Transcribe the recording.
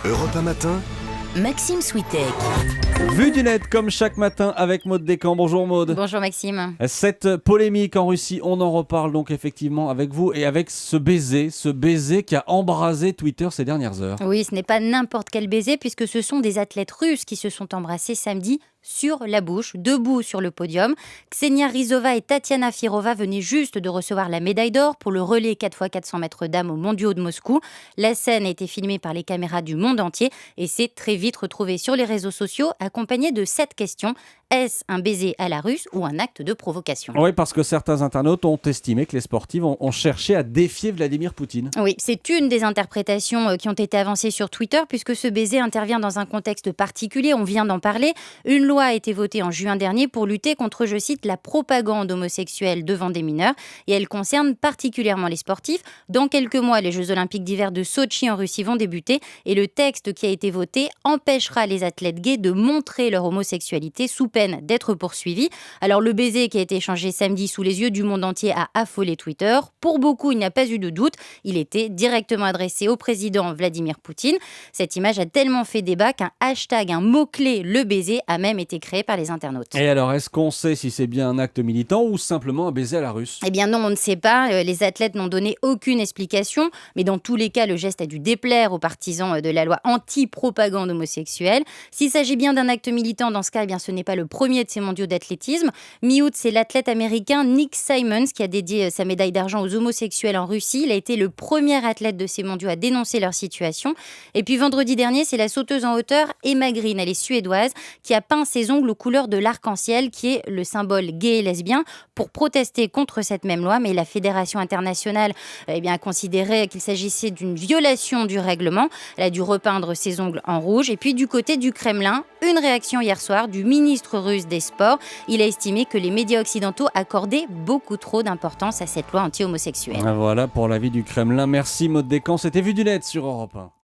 Europe 1 matin, Maxime Switek. Vue du net comme chaque matin avec Maude Descamps. Bonjour Maude. Bonjour Maxime. Cette polémique en Russie, on en reparle donc effectivement avec vous et avec ce baiser qui a embrasé Twitter ces dernières heures. Oui, ce n'est pas n'importe quel baiser puisque ce sont des athlètes russes qui se sont embrassés samedi sur la bouche, debout sur le podium. Ksenia Rizova et Tatiana Firova venaient juste de recevoir la médaille d'or pour le relais 4x400 mètres dames aux mondiaux de Moscou. La scène a été filmée par les caméras du monde entier et s'est très vite retrouvée sur les réseaux sociaux accompagnée de cette question. Est-ce un baiser à la russe ou un acte de provocation ? Oui, parce que certains internautes ont estimé que les sportives ont cherché à défier Vladimir Poutine. Oui, c'est une des interprétations qui ont été avancées sur Twitter puisque ce baiser intervient dans un contexte particulier, on vient d'en parler. Une loi a été votée en juin dernier pour lutter contre, je cite, la propagande homosexuelle devant des mineurs et elle concerne particulièrement les sportifs. Dans quelques mois, les Jeux Olympiques d'hiver de Sotchi en Russie vont débuter et le texte qui a été voté empêchera les athlètes gays de montrer leur homosexualité sous peine d'être poursuivis. Alors le baiser qui a été échangé samedi sous les yeux du monde entier a affolé Twitter. Pour beaucoup, il n'y a pas eu de doute, il était directement adressé au président Vladimir Poutine. Cette image a tellement fait débat qu'un hashtag, un mot-clé, le baiser, a même été créé par les internautes. Et alors, est-ce qu'on sait si c'est bien un acte militant ou simplement un baiser à la russe ? Eh bien non, on ne sait pas. Les athlètes n'ont donné aucune explication. Mais dans tous les cas, le geste a dû déplaire aux partisans de la loi anti-propagande homosexuelle. S'il s'agit bien d'un acte militant, dans ce cas, eh bien, ce n'est pas le premier de ces mondiaux d'athlétisme. Mi-août, c'est l'athlète américain Nick Symmonds qui a dédié sa médaille d'argent aux homosexuels en Russie. Il a été le premier athlète de ces mondiaux à dénoncer leur situation. Et puis vendredi dernier, c'est la sauteuse en hauteur Emma Green, elle est suédoise, qui a peint ses ongles aux couleurs de l'arc-en-ciel, qui est le symbole gay et lesbien, pour protester contre cette même loi. Mais la Fédération internationale a considéré qu'il s'agissait d'une violation du règlement. Elle a dû repeindre ses ongles en rouge. Et puis du côté du Kremlin, une réaction hier soir du ministre russe des Sports. Il a estimé que les médias occidentaux accordaient beaucoup trop d'importance à cette loi anti-homosexuelle. Voilà pour l'avis du Kremlin. Merci Maude Descamps, c'était Vue du net sur Europe 1.